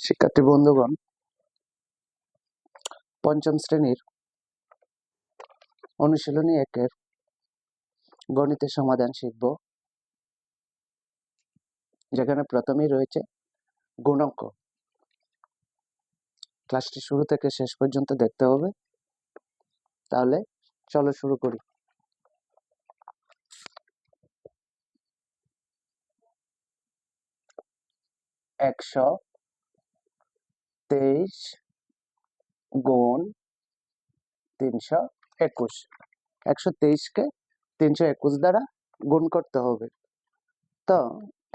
শিক্ষার্থী বন্ধুগণ, পঞ্চম শ্রেণীর অনুশীলনী একের গণিতের সমাধান শিখব, যেখানে প্রথমেই রয়েছে গুণাঙ্ক। ক্লাসটি শুরু থেকে শেষ পর্যন্ত দেখতে হবে। তাহলে চলো শুরু করি। একশো 23 গুণ 321। 123 কে 321 দ্বারা গুণ করতে হবে। তো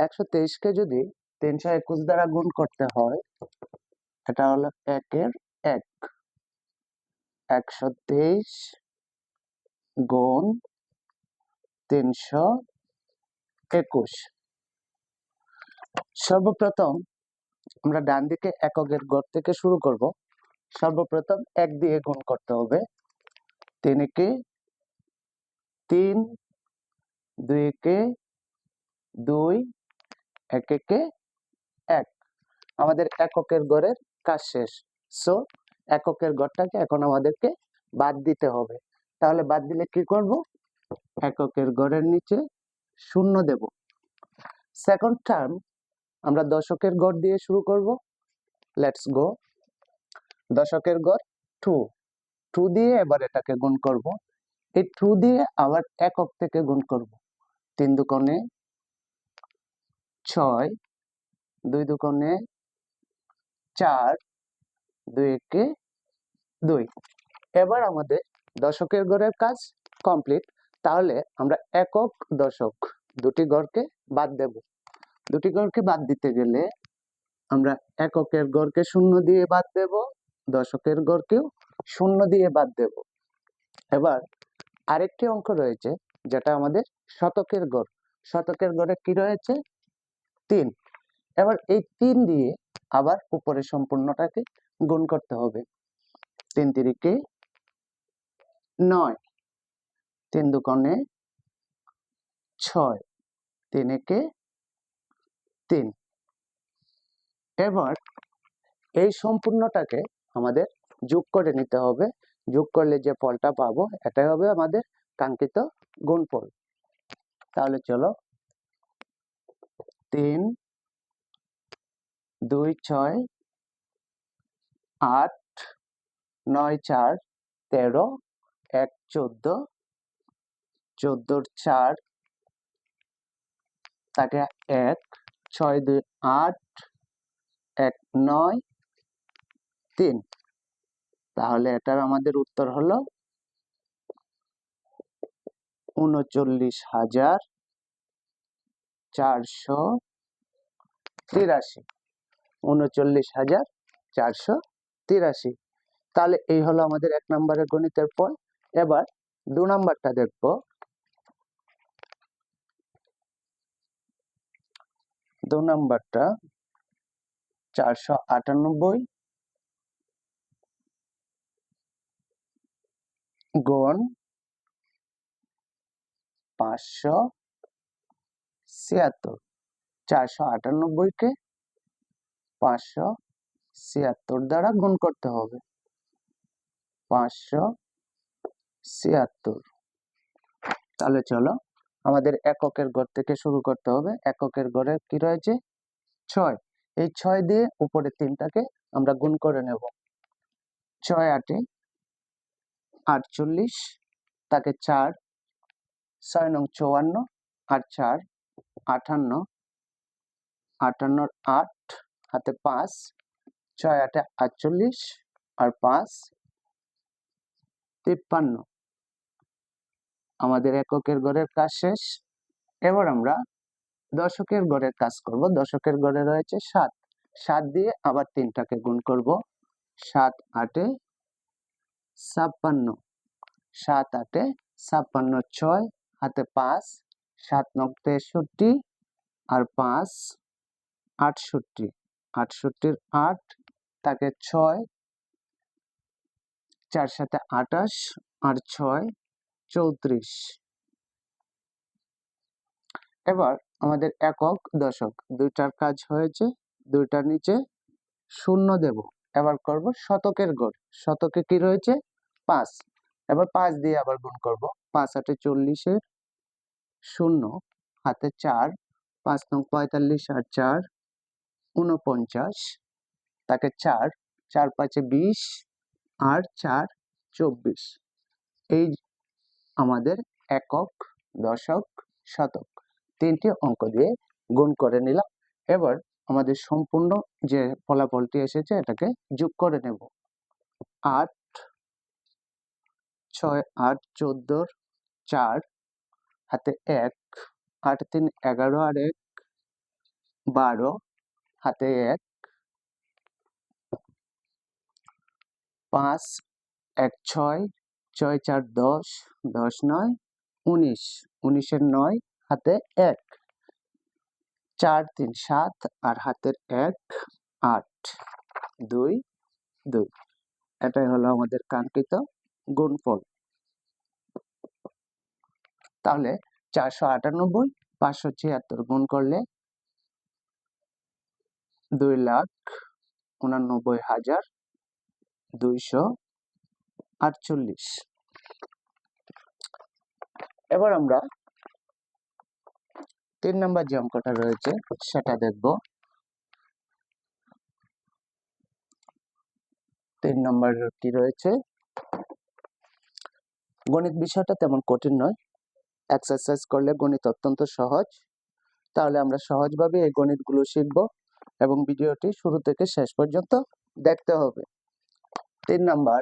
123 কে যদি 321 দ্বারা গুণ করতে হয়, এটা হলো একের এক। 123 গুণ 321। সর্বপ্রথম আমরা ডান দিকে এককের ঘর থেকে শুরু করব। সর্বপ্রথম 1 দিয়ে গুণ করতে হবে। 3 কে 3, 2 কে 2, 1 কে 1। আমাদের এককের ঘরের কাজ শেষ। সো এককের ঘরটাকে এখন আমাদেরকে বাদ দিতে হবে। তাহলে বাদ দিলে কি করব? এককের ঘরের নিচে 0 দেব। সেকেন্ড টার্ম আমরা দশকের ঘর দিয়ে শুরু করব। Let's go. দশকের ঘর 2 দিয়ে এবার এটাকে গুণ করব। এই 2 দিয়ে আবার একক থেকে গুণ করব। 3 দুগুণে 6, 2 দুগুণে 4, 2 একে 2। এবার আমাদের দশকের ঘরের কাজ কমপ্লিট। তাহলে আমরা একক দশক দুটি ঘরকে বাদ দেব। দুটি ঘরকে বাদ দিতে গেলে আমরা এককের ঘরকে 0 দিয়ে বাদ দেব, দশকের ঘরকেও 0 দিয়ে বাদ দেব। এবার আরেকটি অঙ্ক রয়েছে, যেটা আমাদের শতকের ঘর। শতকের ঘরে কি রয়েছে? 3। এবার এই 3 দিয়ে আবার উপরে সম্পূর্ণটাকে গুণ করতে হবে। 3 তিরিকে 9, 3 দুগুণে 6, 3 একে 3। এবার এই সম্পূর্ণটাকে আমাদের যোগ করে নিতে হবে। যোগ করলে যে ফলটা পাবো, এটাই হবে আমাদের কাঙ্ক্ষিত গুণফল। তাহলে চলো, 3, 2, 6, 8, 9, 4, 13, 1, 14, 14 4 তাকে 1, 6 2 8, 1 9, 3। তাহলে এটার আমাদের উত্তর হলো 39,483। 39,483। তাহলে এই হলো আমাদের 1 নম্বরের গণিতের ফল। এবার 2 নম্বরটা দেখব। 2 নম্বরটা 498 গুণ 576। 498 কে 576 দ্বারা গুণ করতে হবে। 576। তাহলে চলো, আমাদের এককের ঘর থেকে শুরু করতে হবে। এককের ঘরে কি রয়েছে? 6। এই 6 দিয়ে উপরে 3টাকে আমরা গুণ করে নেব। 6 8 48, তাকে 4, 6 9 54, আর 4 58, 58 8 হাতে 5, 6 8 48, আর 5 53। আমাদের এককের ঘরের কাজ শেষ। এবার আমরা দশকের ঘরের কাজ করব। দশকের ঘরে রয়েছে 7। 7 দিয়ে আবার 3টাকে গুণ করব। 7 8 56, 7 8 56, 6 হাতে 5, 7 9 63, আর 5 68, 68 8 তাকে 6, 4 7 28, আর 6 34। এবার আমাদের একক দশক দুইটার কাজ হয়েছে। দুইটার নিচে শূন্য দেব। এবার করব শতকের গড়, শতকে কি রয়েছে 5, এবার 5 দিয়ে আবার গুণ করব। 5 8 40 শূন্য, হাতে 4, 5 নং 45 আর 4 49, তাকে 4, 4 5 20 আর 4 24। এই আমাদের একক, দশক, শতক তিনটি অঙ্ক দিয়ে গুণ করে নিলাম। এবার আমাদের সম্পূর্ণ যে ফলাফলটি এসেছে এটাকে যোগ করে নেব। 8 6 8 14 4, হাতে 1, 8 3 11 আর 1 12, হাতে 1, 5 1 6 6 4 10 10 9 19, 19 এর 9, হাতে 1, 4 3 7 আর হাতের 1 8 2 2। এটাই হলো আমাদের কাঙ্ক্ষিত গুণফল। তাহলে 498 576 গুণ করলে 2,89,248। এবার আমরা 3 নম্বর যে অঙ্কটা রয়েছে সেটা দেখব। 3 নম্বর কি রয়েছে, গণিত বিষয়টা তেমন কঠিন নয়, এক্সারসাইজ করলে গণিত অত্যন্ত সহজ। তাহলে আমরা সহজভাবে এই গণিতগুলো শিখব এবং ভিডিওটি শুরু থেকে শেষ পর্যন্ত দেখতে হবে। 3 নাম্বার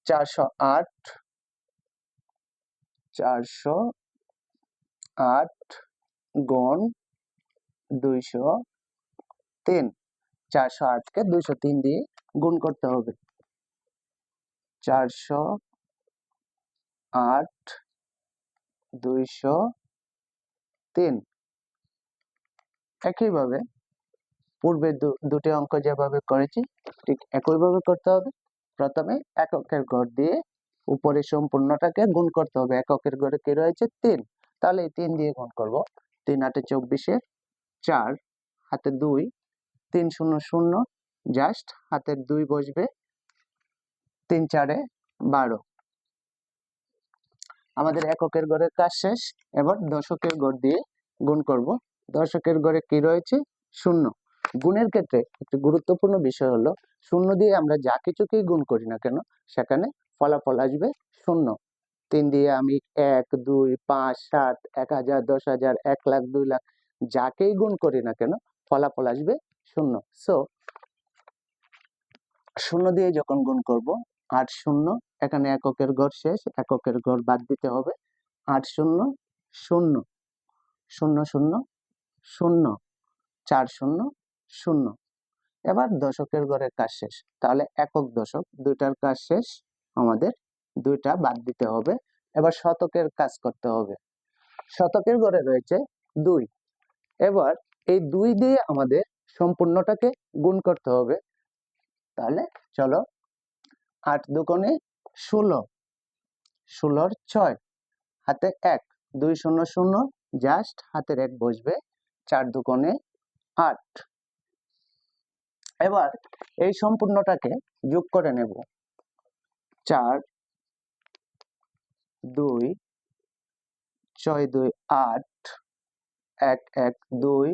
408 গুণ 203। 408 কে 203 দিয়ে গুণ করতে হবে। 408 203। একইভাবে পূর্বে দুটি অঙ্ক যেভাবে করেছি ঠিক একইভাবে করতে হবে। প্রথমে এককের গড় দিয়ে উপরে সম্পূর্ণটাকে গুণ করতে হবে। এককের গড়ে কি রয়েছে 3, তাহলে এই 3 দিয়ে গুণ করব। 3 8 24, 4 হাতে 2, 3 0 0, জাস্ট হাতের 2 বসবে, 3 4 12। আমাদের এককের গড়ের কাজ শেষ। এবার দশকের গড় দিয়ে গুণ করব। দশকের গড়ে কি রয়েছে 0। গুণের ক্ষেত্রে একটি গুরুত্বপূর্ণ বিষয় হলো 0 দিয়ে আমরা যা কিছুকেই গুণ করি না কেন সেখানে ফলাফল আসবে 0। 3 দিয়ে আমি 1 2 5 7 1000 10000 1 লাখ 2 লাখ যাকেই গুণ করি না কেন ফলাফল আসবে 0। সো 0 দিয়ে যখন গুণ করব 8 0, এখানে এককের গড় শেষ, এককের গড় বাদ দিতে হবে। 8 0 0 0 0 0 4 0 0। এবার দশকের গড়ের কাজ শেষ। তাহলে একক দশক দুইটার কাজ শেষ, আমাদের দুইটা বাদ দিতে হবে। এবার শতকের কাজ করতে হবে। শতকের গড়ে রয়েছে 2। এবার এই 2 দিয়ে আমাদের সম্পূর্ণটাকে গুণ করতে হবে। তাহলে চলো 8 দুগুণে 16, 16 6, হাতে 1, 2 0 0, জাস্ট হাতের 1 বসবে, 4 দুগুণে 8। এবার এই সম্পূর্ণটাকে যোগ করে নেব। 4 2 6 2 8 1 1 2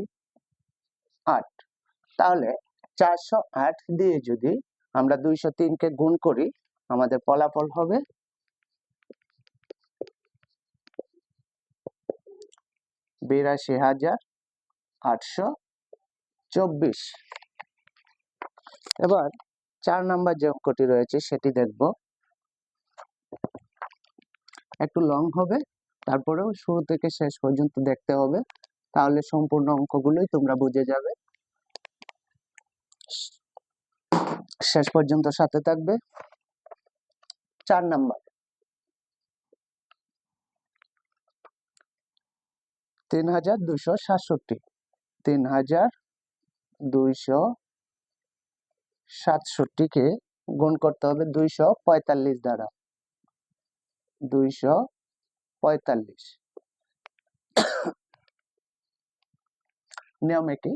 8। তাহলে 408 দিয়ে যদি আমরা 203 কে গুণ করি আমাদের ফলাফল হবে 82,824। এবার 4 নাম্বার যে অঙ্কটি রয়েছে সেটি দেখব। একটু লং হবে, তারপরেও শুরু থেকে শেষ পর্যন্ত দেখতে হবে, তাহলে সম্পূর্ণ অঙ্কগুলোই তোমরা বুঝে যাবে। শেষ পর্যন্ত সাথে থাকবে। 4 নাম্বার 3267, 3267 কে গুণ করতে হবে 245 দ্বারা। 245 নিয়মে কি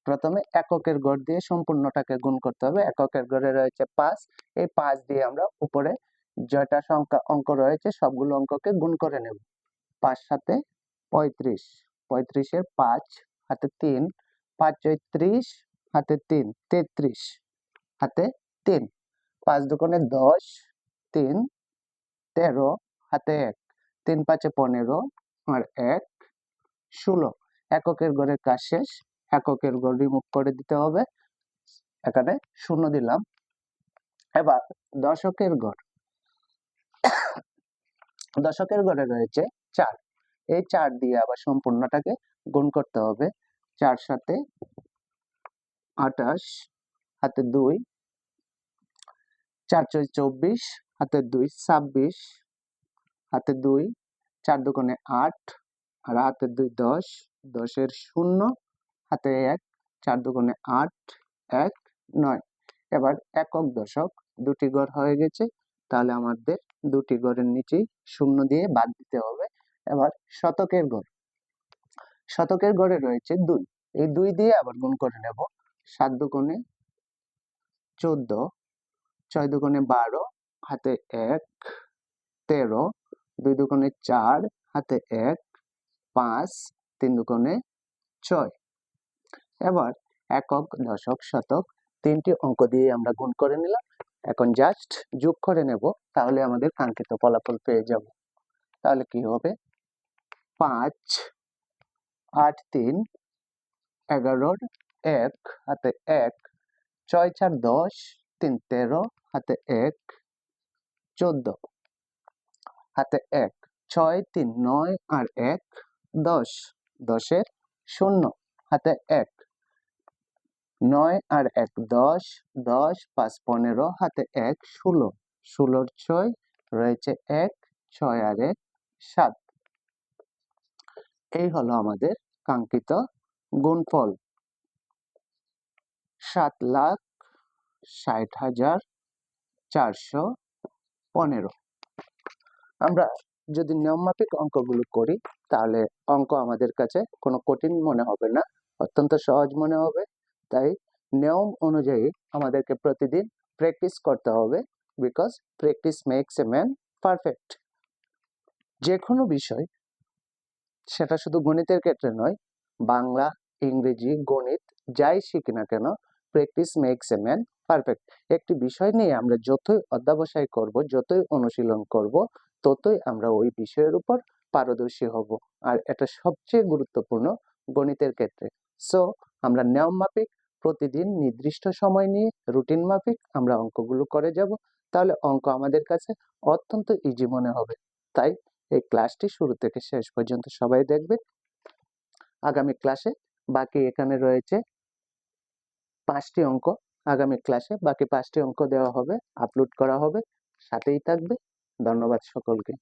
প্রথমে এককের গড় দিয়ে সম্পূর্ণটাকে গুণ করতে হবে। এককের গড়ে রয়েছে 5, এই 5 দিয়ে আমরা উপরে যটা সংখ্যা অঙ্ক রয়েছে সবগুলো অঙ্ককে গুণ করে নেব। 5 সাথে 35, 35 এর 5 হাতে 3, 5 × 30 হাতে 3, 33 হাতে 3, 5 দুগুণে 10, 3 13 হাতে 1, 3 5 15 আর 1 16। এককের গড়ের কাজ শেষ। এককের গড় রিমুভ করে দিতে হবে, এখানে 0 দিলাম। এবার দশকের গড়, দশকের গড়ে রয়েছে 4, এই 4 দিয়ে আবার সম্পূর্ণটাকে গুণ করতে হবে। 4 সাথে 28 হাতে 2, 4 × 24 হাতে 2 26 হাতে 2, 4 দুগুণে 8 আর হাতে 2 10, 10 এর 0 হাতে 1, 4 দুগুণে 8 1 9। এবার একক দশক দুটি গড় হয়ে গেছে, তাহলে আমাদের দুটি গড়ের নিচেই 0 দিয়ে বাদ দিতে হবে। এবার শতকের গড়, শতকের গড়ে রয়েছে 2, এই 2 দিয়ে আবার গুণ করে নেব। 7 দুগুণে 14, 6 দুগুণে 12 হাতে 1 13, 2 দুগুণে 4 হাতে 1 5, 3 দুগুণে 6। এবার একক দশক শতক তিনটি অঙ্ক দিয়ে আমরা গুণ করে নিলাম, এখন জাস্ট যোগ করে নেব, তাহলে আমাদের কাঙ্ক্ষিত ফলাফল পেয়ে যাব। তাহলে কি হবে, 5 8 3 11 1 হাতে 1, 6 4 10 3 13 হাতে 1 14 হাতে 1, 6 3 9 আর 1 10, 10 এর 0 হাতে 1, 9 আর 1 10, 10 5 15 হাতে 1 16, 16 6 রয়েছে 1, 6 আর 1 7। এই হলো আমাদের কাঙ্ক্ষিত গুণফল, 7,60,415। আমরা যদি নিয়মমাফিক অঙ্কগুলো করি তাহলে অঙ্ক আমাদের কাছে কোনো কঠিন মনে হবে না, অত্যন্ত সহজ মনে হবে। তাই নিয়ম অনুযায়ী আমাদেরকে প্রতিদিন প্র্যাকটিস করতে হবে, because practice makes a man perfect. যে কোনো বিষয়, সেটা শুধু গণিতের ক্ষেত্রে নয়, বাংলা ইংরেজি গণিত যাই শিখি না কেন, practice makes a man perfect. একটি বিষয় নিয়ে আমরা যতই অধ্যবসায় করব, যতই অনুশীলন করব, ততই আমরা ওই বিষয়ের উপর পারদর্শী হব। আর এটা সবচেয়ে গুরুত্বপূর্ণ গণিতের ক্ষেত্রে। সো আমরা নিয়ম মাফিক প্রতিদিন নির্দিষ্ট সময় নিয়ে রুটিন মাফিক আমরা অঙ্কগুলো করে যাব, তাহলে অঙ্ক আমাদের কাছে অত্যন্ত ইজি মনে হবে। তাই এই ক্লাসটি শুরু থেকে শেষ পর্যন্ত সবাই দেখবেন। আগামী ক্লাসে বাকি এখানে রয়েছে 5টি অঙ্ক, আগামী ক্লাসে বাকি 5টি অঙ্ক দেওয়া হবে, আপলোড করা হবে, সাথেই থাকবে। ধন্যবাদ সকলকে।